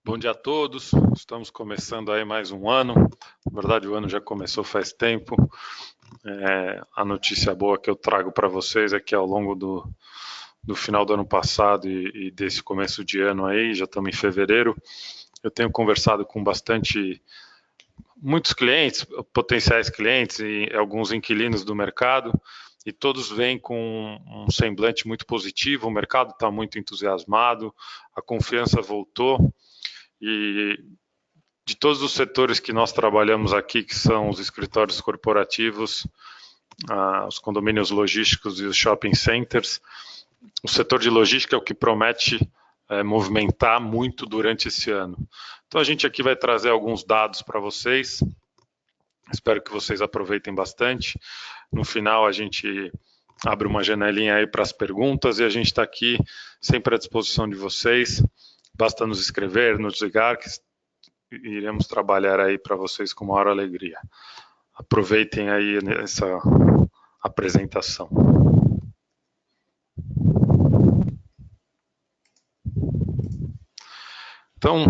Bom dia a todos, estamos começando aí mais um ano, na verdade o ano já começou faz tempo. A notícia boa que eu trago para vocês é que ao longo do final do ano passado e desse começo de ano aí, já estamos em fevereiro, eu tenho conversado com muitos clientes, potenciais clientes e alguns inquilinos do mercado, e todos vêm com um semblante muito positivo, o mercado está muito entusiasmado, a confiança voltou. E de todos os setores que nós trabalhamos aqui, que são os escritórios corporativos, os condomínios logísticos e os shopping centers, o setor de logística é o que promete movimentar muito durante esse ano. Então a gente aqui vai trazer alguns dados para vocês, espero que vocês aproveitem bastante. No final a gente abre uma janelinha aí para as perguntas e a gente está aqui sempre à disposição de vocês. Basta nos escrever, nos ligar, que iremos trabalhar aí para vocês com maior alegria. Aproveitem aí essa apresentação. Então,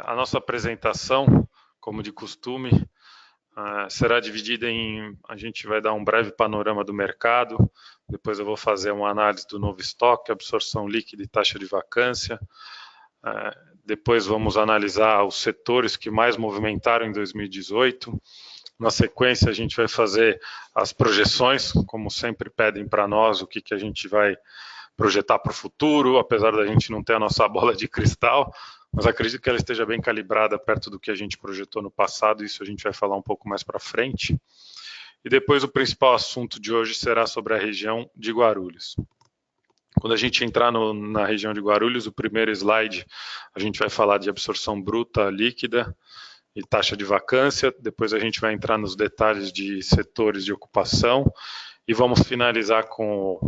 a nossa apresentação, como de costume, será dividida a gente vai dar um breve panorama do mercado, depois eu vou fazer uma análise do novo estoque, absorção líquida e taxa de vacância. Depois vamos analisar os setores que mais movimentaram em 2018. Na sequência, a gente vai fazer as projeções, como sempre pedem para nós, o que a gente vai projetar para o futuro, apesar da gente não ter a nossa bola de cristal, mas acredito que ela esteja bem calibrada perto do que a gente projetou no passado, isso a gente vai falar um pouco mais para frente. E depois o principal assunto de hoje será sobre a região de Guarulhos. Quando a gente entrar na região de Guarulhos, o primeiro slide, a gente vai falar de absorção bruta líquida e taxa de vacância, depois a gente vai entrar nos detalhes de setores de ocupação e vamos finalizar com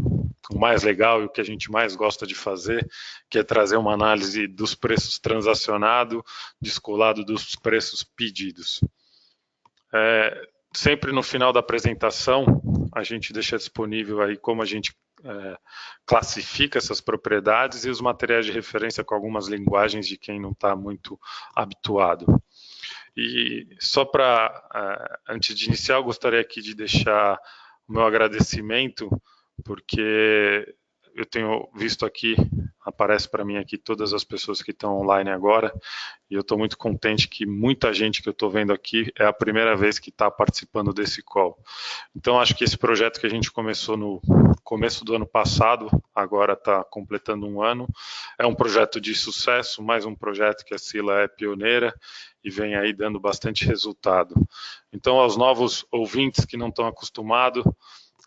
o mais legal e o que a gente mais gosta de fazer, que é trazer uma análise dos preços transacionados, descolado dos preços pedidos. Sempre no final da apresentação, a gente deixa disponível aí como a gente classifica essas propriedades e os materiais de referência com algumas linguagens de quem não está muito habituado. E só para, antes de iniciar, eu gostaria aqui de deixar o meu agradecimento, porque eu tenho visto aqui, aparece para mim aqui todas as pessoas que estão online agora, e eu estou muito contente que muita gente que eu estou vendo aqui é a primeira vez que está participando desse call. Então, acho que esse projeto que a gente começou no começo do ano passado, agora está completando um ano, é um projeto de sucesso, mais um projeto que a Sila é pioneira e vem aí dando bastante resultado. Então, aos novos ouvintes que não estão acostumados,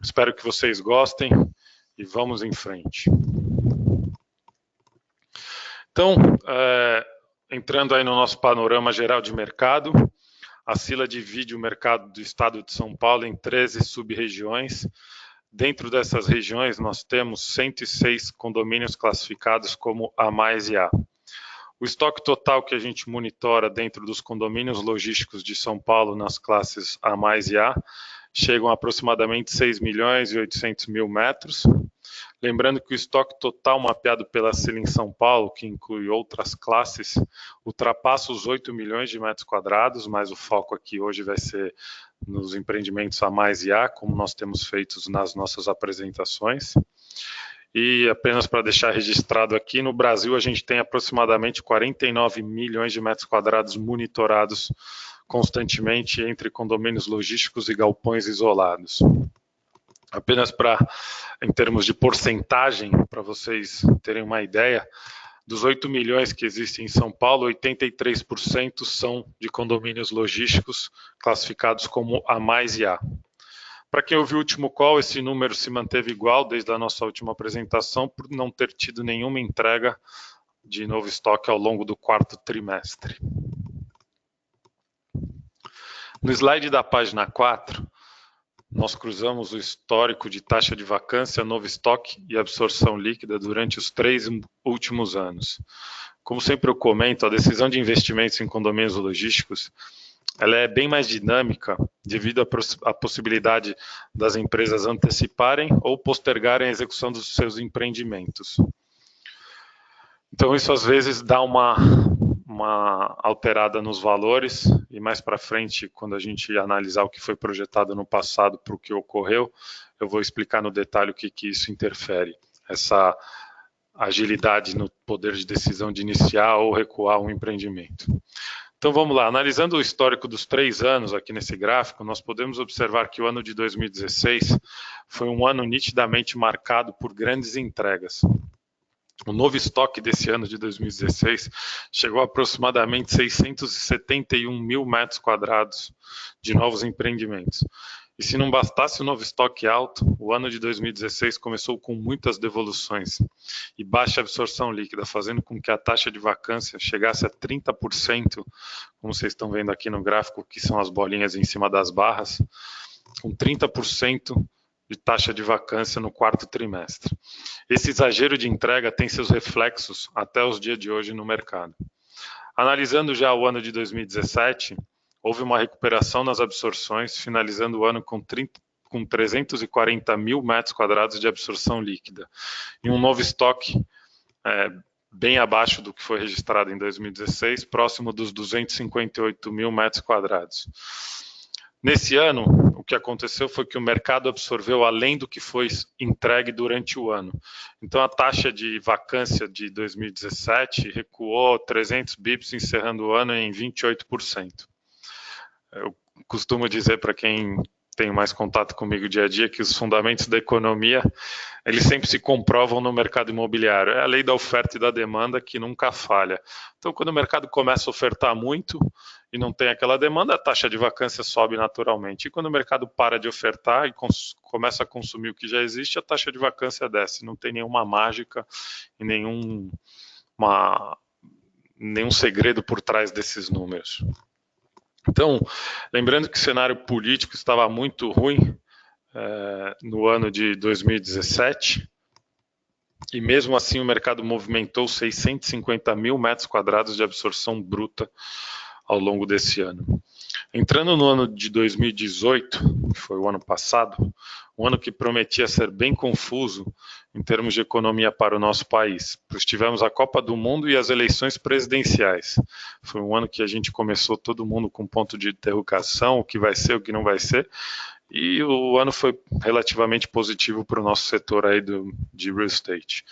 espero que vocês gostem e vamos em frente. Então, entrando aí no nosso panorama geral de mercado, a Sila divide o mercado do estado de São Paulo em 13 sub-regiões. Dentro dessas regiões, nós temos 106 condomínios classificados como A+, e A. O estoque total que a gente monitora dentro dos condomínios logísticos de São Paulo nas classes A+, e A, chegam a aproximadamente 6.800.000 metros. Lembrando que o estoque total mapeado pela Sila em São Paulo, que inclui outras classes, ultrapassa os 8 milhões de metros quadrados, mas o foco aqui hoje vai ser nos empreendimentos A+, e A, como nós temos feito nas nossas apresentações. E apenas para deixar registrado aqui, no Brasil a gente tem aproximadamente 49 milhões de metros quadrados monitorados constantemente entre condomínios logísticos e galpões isolados. Apenas em termos de porcentagem, para vocês terem uma ideia, dos 8 milhões que existem em São Paulo, 83% são de condomínios logísticos classificados como A+, e A. Para quem ouviu o último call, esse número se manteve igual desde a nossa última apresentação, por não ter tido nenhuma entrega de novo estoque ao longo do quarto trimestre. No slide da página 4, nós cruzamos o histórico de taxa de vacância, novo estoque e absorção líquida durante os 3 últimos anos. Como sempre eu comento, a decisão de investimentos em condomínios logísticos ela é bem mais dinâmica devido à possibilidade das empresas anteciparem ou postergarem a execução dos seus empreendimentos. Então isso às vezes dá uma uma alterada nos valores, e mais para frente, quando a gente analisar o que foi projetado no passado para o que ocorreu, eu vou explicar no detalhe o que isso interfere. Essa agilidade no poder de decisão de iniciar ou recuar um empreendimento. Então vamos lá, analisando o histórico dos 3 anos aqui nesse gráfico, nós podemos observar que o ano de 2016 foi um ano nitidamente marcado por grandes entregas. O novo estoque desse ano de 2016 chegou a aproximadamente 671 mil metros quadrados de novos empreendimentos. E se não bastasse o novo estoque alto, o ano de 2016 começou com muitas devoluções e baixa absorção líquida, fazendo com que a taxa de vacância chegasse a 30%, como vocês estão vendo aqui no gráfico, que são as bolinhas em cima das barras, com 30% de taxa de vacância no quarto trimestre. Esse exagero de entrega tem seus reflexos até os dias de hoje no mercado. Analisando já o ano de 2017, houve uma recuperação nas absorções, finalizando o ano com 340 mil metros quadrados de absorção líquida e um novo estoque bem abaixo do que foi registrado em 2016, próximo dos 258 mil metros quadrados. Nesse ano, o que aconteceu foi que o mercado absorveu além do que foi entregue durante o ano. Então, a taxa de vacância de 2017 recuou 300 bips, encerrando o ano em 28%. Eu costumo dizer para quem tem mais contato comigo dia a dia que os fundamentos da economia, eles sempre se comprovam no mercado imobiliário. É a lei da oferta e da demanda que nunca falha. Então, quando o mercado começa a ofertar muito e não tem aquela demanda, a taxa de vacância sobe naturalmente. E quando o mercado para de ofertar e começa a consumir o que já existe, a taxa de vacância desce. Não tem nenhuma mágica e nenhum segredo por trás desses números. Então, lembrando que o cenário político estava muito ruim no ano de 2017, e mesmo assim o mercado movimentou 650 mil metros quadrados de absorção bruta ao longo desse ano. Entrando no ano de 2018, que foi o ano passado, um ano que prometia ser bem confuso em termos de economia para o nosso país, pois tivemos a Copa do Mundo e as eleições presidenciais. Foi um ano que a gente começou todo mundo com ponto de interrogação, o que vai ser, o que não vai ser, e o ano foi relativamente positivo para o nosso setor aí de real estate.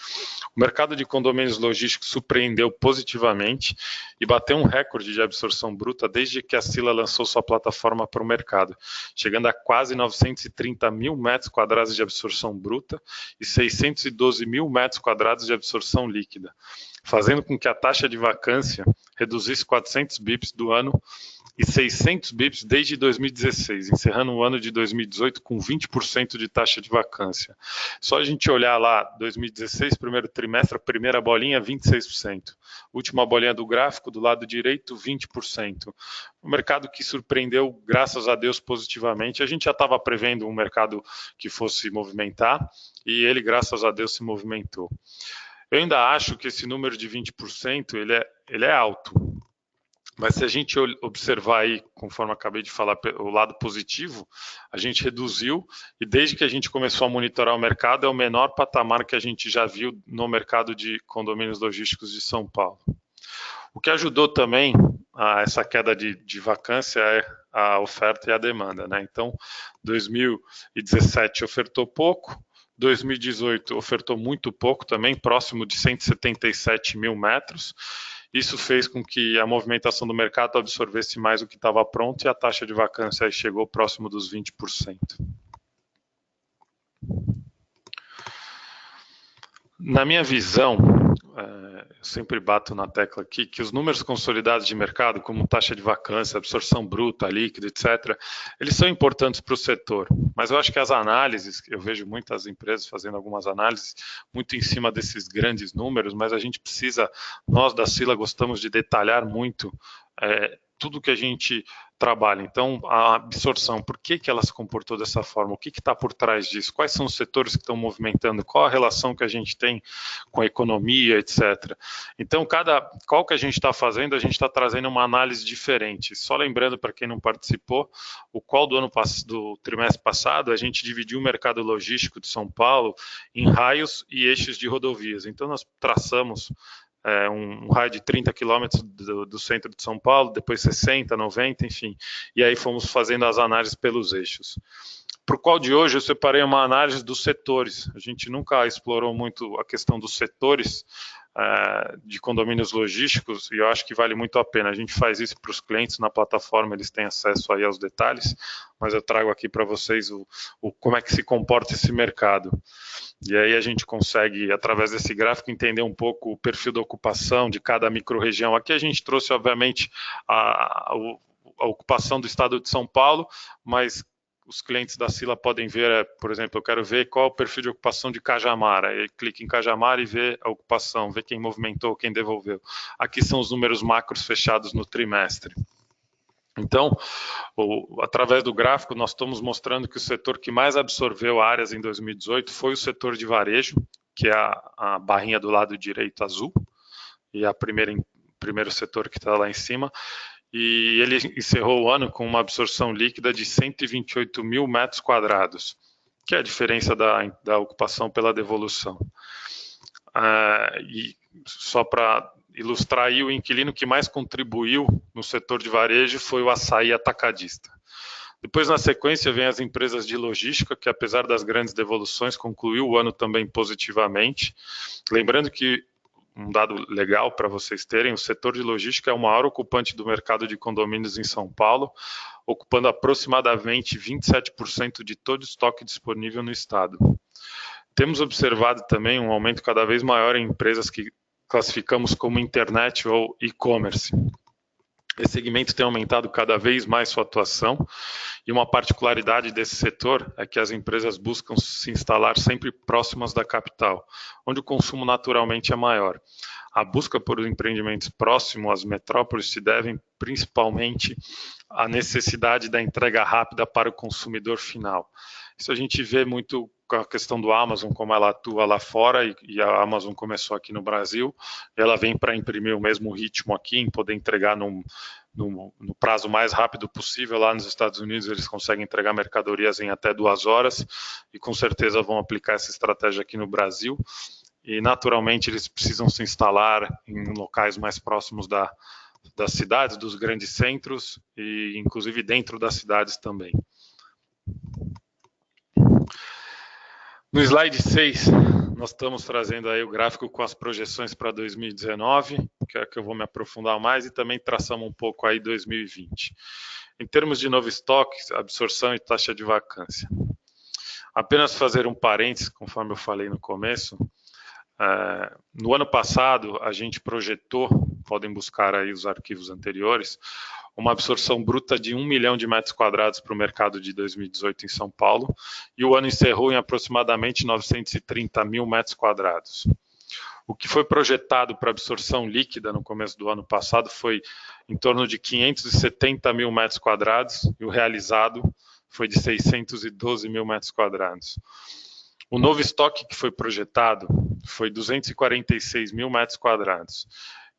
O mercado de condomínios logísticos surpreendeu positivamente e bateu um recorde de absorção bruta desde que a Sila lançou sua plataforma para o mercado, chegando a quase 930 mil metros quadrados de absorção bruta e 612 mil metros quadrados de absorção líquida, fazendo com que a taxa de vacância reduzisse 400 bips do ano e 600 bips desde 2016, encerrando o ano de 2018 com 20% de taxa de vacância. Só a gente olhar lá, 2016, primeiro trimestre, a primeira bolinha, 26%. Última bolinha do gráfico, do lado direito, 20%. Um mercado que surpreendeu, graças a Deus, positivamente. A gente já estava prevendo um mercado que fosse movimentar, e ele, graças a Deus, se movimentou. Eu ainda acho que esse número de 20% ele é alto. Mas se a gente observar aí, conforme acabei de falar, o lado positivo, a gente reduziu e desde que a gente começou a monitorar o mercado, é o menor patamar que a gente já viu no mercado de condomínios logísticos de São Paulo. O que ajudou também a essa queda de vacância é a oferta e a demanda, né? Então, 2017 ofertou pouco, 2018 ofertou muito pouco também, próximo de 177 mil metros. Isso fez com que a movimentação do mercado absorvesse mais o que estava pronto e a taxa de vacância aí chegou próximo dos 20%. Na minha visão, eu sempre bato na tecla aqui, que os números consolidados de mercado, como taxa de vacância, absorção bruta, líquida, etc., eles são importantes para o setor. Mas eu acho que as análises, eu vejo muitas empresas fazendo algumas análises muito em cima desses grandes números, mas a gente precisa, nós da Sila gostamos de detalhar muito tudo que a gente trabalha. Então, a absorção, por que ela se comportou dessa forma? O que está por trás disso? Quais são os setores que estão movimentando? Qual a relação que a gente tem com a economia, etc. Então, qual que a gente está fazendo, a gente está trazendo uma análise diferente. Só lembrando, para quem não participou, o call do trimestre passado, a gente dividiu o mercado logístico de São Paulo em raios e eixos de rodovias. Então, nós traçamos um raio de 30 quilômetros do centro de São Paulo, depois 60, 90, enfim. E aí fomos fazendo as análises pelos eixos. Para o call de hoje, eu separei uma análise dos setores. A gente nunca explorou muito a questão dos setores de condomínios logísticos, e eu acho que vale muito a pena. A gente faz isso para os clientes na plataforma, eles têm acesso aí aos detalhes, mas eu trago aqui para vocês como é que se comporta esse mercado. E aí a gente consegue, através desse gráfico, entender um pouco o perfil da ocupação de cada microrregião. Aqui a gente trouxe, obviamente, a ocupação do estado de São Paulo, mas os clientes da Sila podem ver, por exemplo, eu quero ver qual é o perfil de ocupação de Cajamar. Aí clica em Cajamar e vê a ocupação, vê quem movimentou, quem devolveu. Aqui são os números macros fechados no trimestre. Então, através do gráfico, nós estamos mostrando que o setor que mais absorveu áreas em 2018 foi o setor de varejo, que é a barrinha do lado direito azul, e a primeiro setor que está lá em cima. E ele encerrou o ano com uma absorção líquida de 128 mil metros quadrados, que é a diferença da ocupação pela devolução. E só para ilustrar aí, o inquilino que mais contribuiu no setor de varejo foi o Açaí Atacadista. Depois, na sequência, vem as empresas de logística, que apesar das grandes devoluções, concluiu o ano também positivamente. Lembrando que um dado legal para vocês terem, o setor de logística é o maior ocupante do mercado de condomínios em São Paulo, ocupando aproximadamente 27% de todo o estoque disponível no estado. Temos observado também um aumento cada vez maior em empresas que classificamos como internet ou e-commerce. Esse segmento tem aumentado cada vez mais sua atuação e uma particularidade desse setor é que as empresas buscam se instalar sempre próximas da capital, onde o consumo naturalmente é maior. A busca por empreendimentos próximos às metrópoles se deve principalmente à necessidade da entrega rápida para o consumidor final. Isso a gente vê muito com a questão do Amazon, como ela atua lá fora, e a Amazon começou aqui no Brasil, ela vem para imprimir o mesmo ritmo aqui, em poder entregar no prazo mais rápido possível. Lá nos Estados Unidos eles conseguem entregar mercadorias em até 2 horas, e com certeza vão aplicar essa estratégia aqui no Brasil, e naturalmente eles precisam se instalar em locais mais próximos das cidades, dos grandes centros, e inclusive dentro das cidades também. No slide 6, nós estamos trazendo aí o gráfico com as projeções para 2019, que é que eu vou me aprofundar mais, e também traçamos um pouco aí 2020. Em termos de novo estoque, absorção e taxa de vacância. Apenas fazer um parênteses, conforme eu falei no começo, no ano passado a gente projetou, podem buscar aí os arquivos anteriores, uma absorção bruta de 1 milhão de metros quadrados para o mercado de 2018 em São Paulo, e o ano encerrou em aproximadamente 930 mil metros quadrados. O que foi projetado para absorção líquida no começo do ano passado foi em torno de 570 mil metros quadrados, e o realizado foi de 612 mil metros quadrados. O novo estoque que foi projetado foi 246 mil metros quadrados,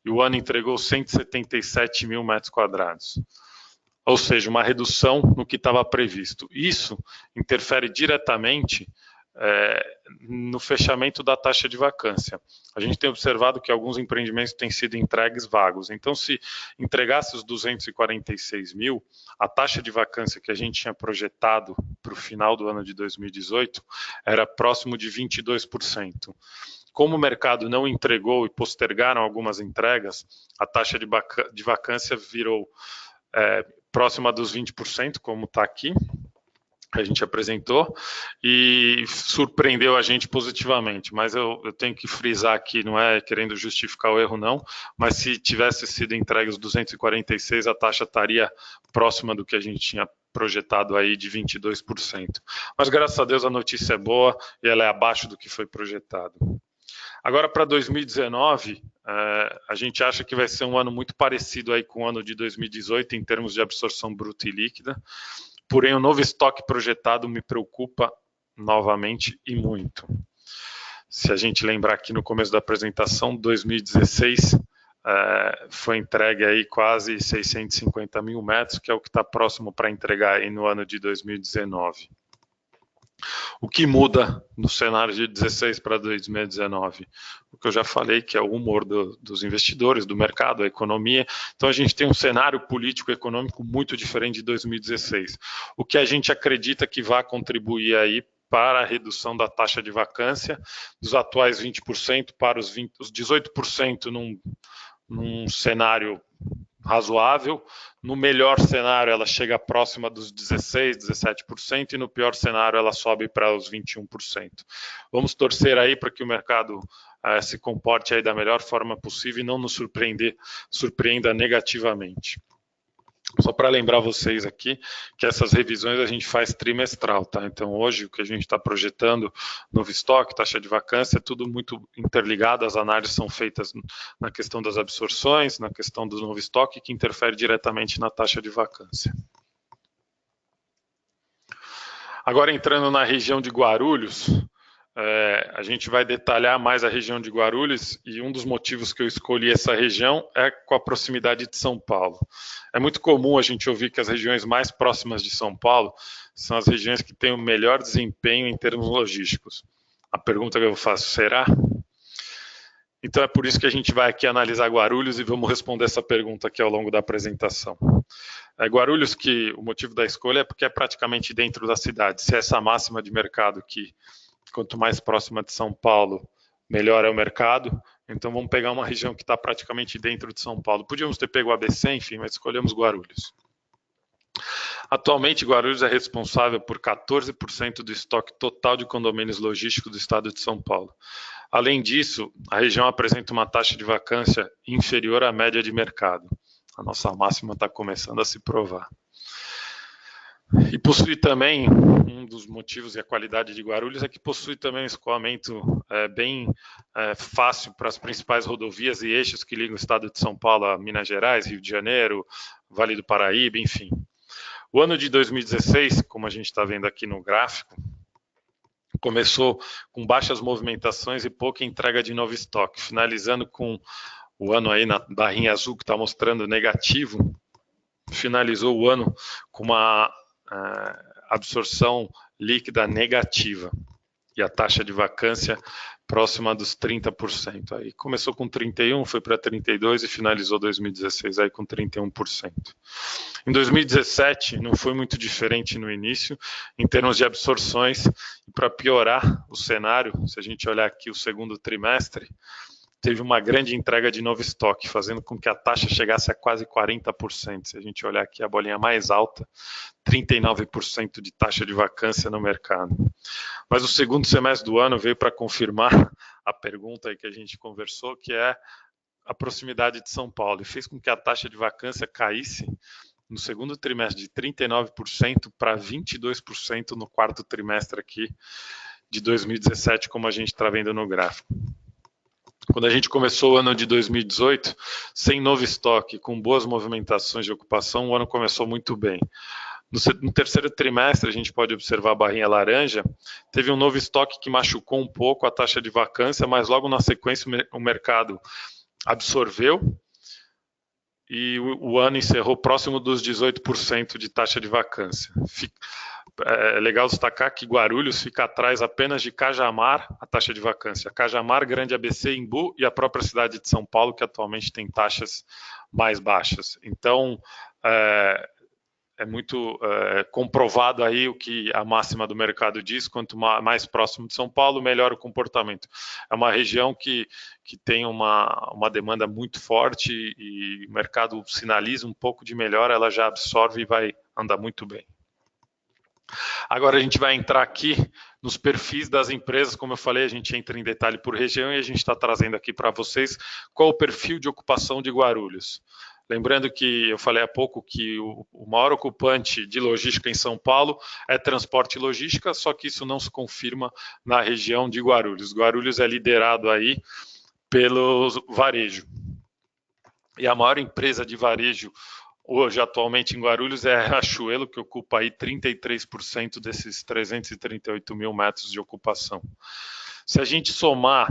e o ano entregou 177 mil metros quadrados. Ou seja, uma redução no que estava previsto. Isso interfere diretamente no fechamento da taxa de vacância. A gente tem observado que alguns empreendimentos têm sido entregues vagos. Então, se entregasse os 246 mil, a taxa de vacância que a gente tinha projetado para o final do ano de 2018 era próximo de 22%. Como o mercado não entregou e postergaram algumas entregas, a taxa de vacância virou próxima dos 20%, como está aqui, que a gente apresentou, e surpreendeu a gente positivamente. Mas eu tenho que frisar aqui, não é querendo justificar o erro não, mas se tivesse sido entregue os 246, a taxa estaria próxima do que a gente tinha projetado aí de 22%. Mas graças a Deus a notícia é boa e ela é abaixo do que foi projetado. Agora, para 2019, a gente acha que vai ser um ano muito parecido aí com o ano de 2018 em termos de absorção bruta e líquida, porém o novo estoque projetado me preocupa novamente e muito. Se a gente lembrar aqui no começo da apresentação, 2016 foi entregue aí quase 650 mil metros, que é o que está próximo para entregar aí no ano de 2019. O que muda no cenário de 16 para 2019? O que eu já falei, que é o humor dos investidores, do mercado, a economia. Então, a gente tem um cenário político-econômico muito diferente de 2016. O que a gente acredita que vai contribuir aí para a redução da taxa de vacância, dos atuais 20% para os 18% num cenário razoável. No melhor cenário, ela chega próxima dos 16%, 17%, e no pior cenário, ela sobe para os 21%. Vamos torcer aí para que o mercado se comporte aí da melhor forma possível e não nos surpreenda negativamente. Só para lembrar vocês aqui que essas revisões a gente faz trimestral, tá? Então hoje o que a gente está projetando, novo estoque, taxa de vacância, é tudo muito interligado, as análises são feitas na questão das absorções, na questão do novo estoque, que interfere diretamente na taxa de vacância. Agora entrando na região de Guarulhos, a gente vai detalhar mais a região de Guarulhos, e um dos motivos que eu escolhi essa região é com a proximidade de São Paulo. É muito comum a gente ouvir que as regiões mais próximas de São Paulo são as regiões que têm o melhor desempenho em termos logísticos. A pergunta que eu faço, será? Então é por isso que a gente vai aqui analisar Guarulhos e vamos responder essa pergunta aqui ao longo da apresentação. Guarulhos, que o motivo da escolha é porque é praticamente dentro da cidade. Se essa máxima de mercado que quanto mais próxima de São Paulo, melhor é o mercado. Então vamos pegar uma região que está praticamente dentro de São Paulo. Podíamos ter pego o ABC, enfim, mas escolhemos Guarulhos. Atualmente, Guarulhos é responsável por 14% do estoque total de condomínios logísticos do estado de São Paulo. Além disso, a região apresenta uma taxa de vacância inferior à média de mercado. A nossa máxima está começando a se provar. E possui também, um dos motivos e a qualidade de Guarulhos é que possui também um escoamento bem fácil para as principais rodovias e eixos que ligam o estado de São Paulo a Minas Gerais, Rio de Janeiro, Vale do Paraíba, enfim. O ano de 2016, como a gente está vendo aqui no gráfico, começou com baixas movimentações e pouca entrega de novo estoque, finalizando com o ano aí na barrinha azul que está mostrando negativo, finalizou o ano com uma absorção líquida negativa e a taxa de vacância próxima dos 30%. Aí começou com 31%, foi para 32% e finalizou 2016 aí com 31%. Em 2017 não foi muito diferente no início, em termos de absorções, e para piorar o cenário, se a gente olhar aqui o segundo trimestre, teve uma grande entrega de novo estoque, fazendo com que a taxa chegasse a quase 40%. Se a gente olhar aqui a bolinha mais alta, 39% de taxa de vacância no mercado. Mas o segundo semestre do ano veio para confirmar a pergunta aí que a gente conversou, que é a proximidade de São Paulo, e fez com que a taxa de vacância caísse no segundo trimestre de 39% para 22% no quarto trimestre aqui de 2017, como a gente está vendo no gráfico. Quando a gente começou o ano de 2018, sem novo estoque, com boas movimentações de ocupação, o ano começou muito bem. No terceiro trimestre, a gente pode observar a barrinha laranja, teve um novo estoque que machucou um pouco a taxa de vacância, mas logo na sequência o mercado absorveu e o ano encerrou próximo dos 18% de taxa de vacância. É legal destacar que Guarulhos fica atrás apenas de Cajamar, a taxa de vacância. Cajamar, Grande ABC, Imbu e a própria cidade de São Paulo, que atualmente tem taxas mais baixas. Então, é muito comprovado aí o que a máxima do mercado diz, quanto mais próximo de São Paulo, melhor o comportamento. É uma região que tem uma demanda muito forte e o mercado sinaliza um pouco de melhora, ela já absorve e vai andar muito bem. Agora a gente vai entrar aqui nos perfis das empresas, como eu falei, a gente entra em detalhe por região e a gente está trazendo aqui para vocês qual o perfil de ocupação de Guarulhos. Lembrando que eu falei há pouco que o maior ocupante de logística em São Paulo é transporte e logística, só que isso não se confirma na região de Guarulhos. Guarulhos é liderado aí pelo varejo. E a maior empresa de varejo hoje, atualmente, em Guarulhos é a Riachuelo, que ocupa aí 33% desses 338 mil metros de ocupação. Se a gente somar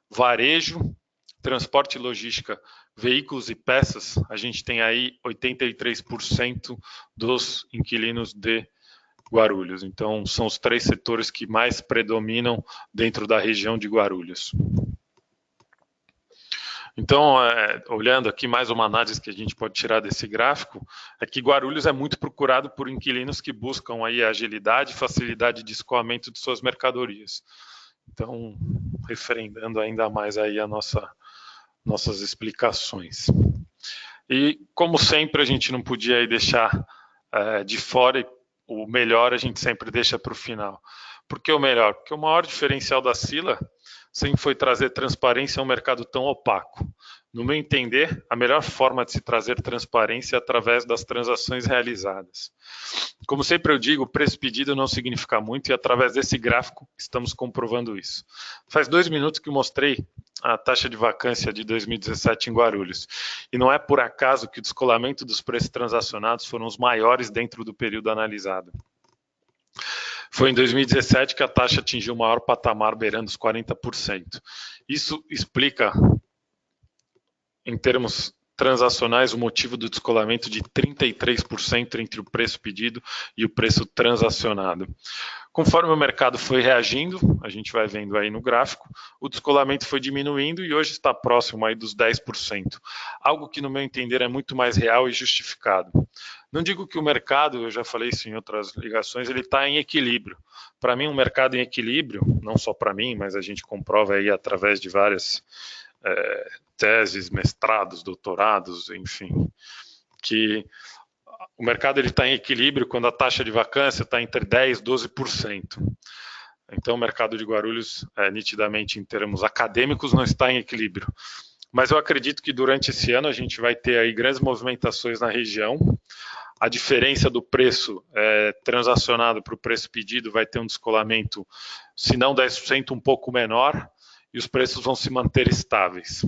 varejo, transporte e logística, veículos e peças, a gente tem aí 83% dos inquilinos de Guarulhos. Então, são os 3 setores que mais predominam dentro da região de Guarulhos. Então, olhando aqui mais uma análise que a gente pode tirar desse gráfico, é que Guarulhos é muito procurado por inquilinos que buscam aí agilidade e facilidade de escoamento de suas mercadorias. Então, referendando ainda mais aí nossas explicações. E, como sempre, a gente não podia aí deixar de fora o melhor, a gente sempre deixa para o final. Por que o melhor? Porque o maior diferencial da Sila sempre foi trazer transparência a um mercado tão opaco. No meu entender, a melhor forma de se trazer transparência é através das transações realizadas. Como sempre eu digo, o preço pedido não significa muito e através desse gráfico estamos comprovando isso. Faz 2 minutos que mostrei a taxa de vacância de 2017 em Guarulhos. E não é por acaso que o descolamento dos preços transacionados foram os maiores dentro do período analisado. Foi em 2017 que a taxa atingiu o maior patamar, beirando os 40%. Isso explica, em termos transacionais, o motivo do descolamento de 33% entre o preço pedido e o preço transacionado. Conforme o mercado foi reagindo, a gente vai vendo aí no gráfico, o descolamento foi diminuindo e hoje está próximo aí dos 10%. Algo que, no meu entender, é muito mais real e justificado. Não digo que o mercado, eu já falei isso em outras ligações, ele está em equilíbrio. Para mim, um mercado em equilíbrio, não só para mim, mas a gente comprova aí através de várias teses, mestrados, doutorados, enfim, que o mercado está em equilíbrio quando a taxa de vacância está entre 10% e 12%. Então, o mercado de Guarulhos, nitidamente, em termos acadêmicos, não está em equilíbrio. Mas eu acredito que durante esse ano a gente vai ter aí grandes movimentações na região. A diferença do preço transacionado para o preço pedido vai ter um descolamento, se não 10%, um pouco menor, e os preços vão se manter estáveis.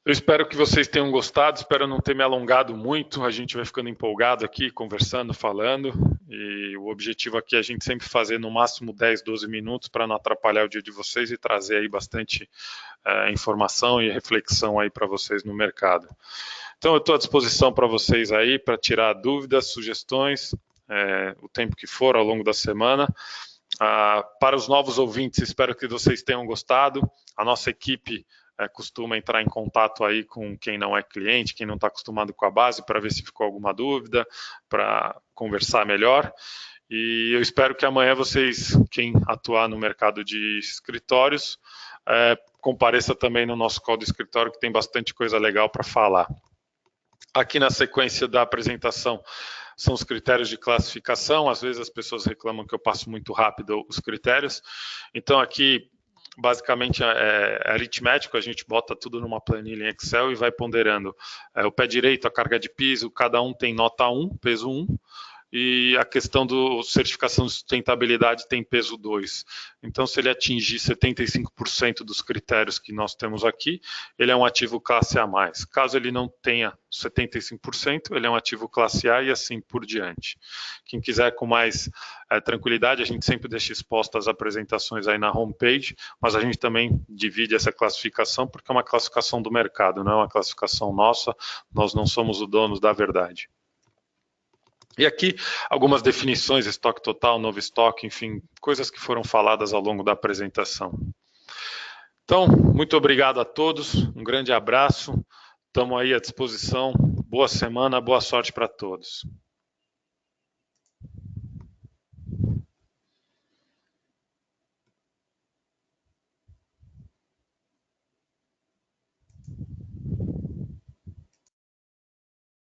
Eu espero que vocês tenham gostado, espero não ter me alongado muito, a gente vai ficando empolgado aqui, conversando, falando, e o objetivo aqui é a gente sempre fazer no máximo 10, 12 minutos para não atrapalhar o dia de vocês e trazer aí bastante informação e reflexão aí para vocês no mercado. Então eu estou à disposição para vocês aí, para tirar dúvidas, sugestões, o tempo que for ao longo da semana. Para os novos ouvintes, espero que vocês tenham gostado. A nossa equipe costuma entrar em contato aí com quem não é cliente, quem não está acostumado com a base, para ver se ficou alguma dúvida, para conversar melhor. E eu espero que amanhã vocês, quem atuar no mercado de escritórios, compareça também no nosso call do escritório, que tem bastante coisa legal para falar. Aqui na sequência da apresentação são os critérios de classificação. Às vezes as pessoas reclamam que eu passo muito rápido os critérios. Então aqui basicamente é aritmético, a gente bota tudo numa planilha em Excel e vai ponderando. O pé direito, a carga de piso, cada um tem nota 1, peso 1, e a questão do certificação de sustentabilidade tem peso 2. Então, se ele atingir 75% dos critérios que nós temos aqui, ele é um ativo classe A+. Caso ele não tenha 75%, ele é um ativo classe A e assim por diante. Quem quiser com mais tranquilidade, a gente sempre deixa exposto as apresentações aí na homepage, mas a gente também divide essa classificação porque é uma classificação do mercado, não é uma classificação nossa, nós não somos os donos da verdade. E aqui algumas definições, estoque total, novo estoque, enfim, coisas que foram faladas ao longo da apresentação. Então, muito obrigado a todos, um grande abraço, estamos aí à disposição, boa semana, boa sorte para todos.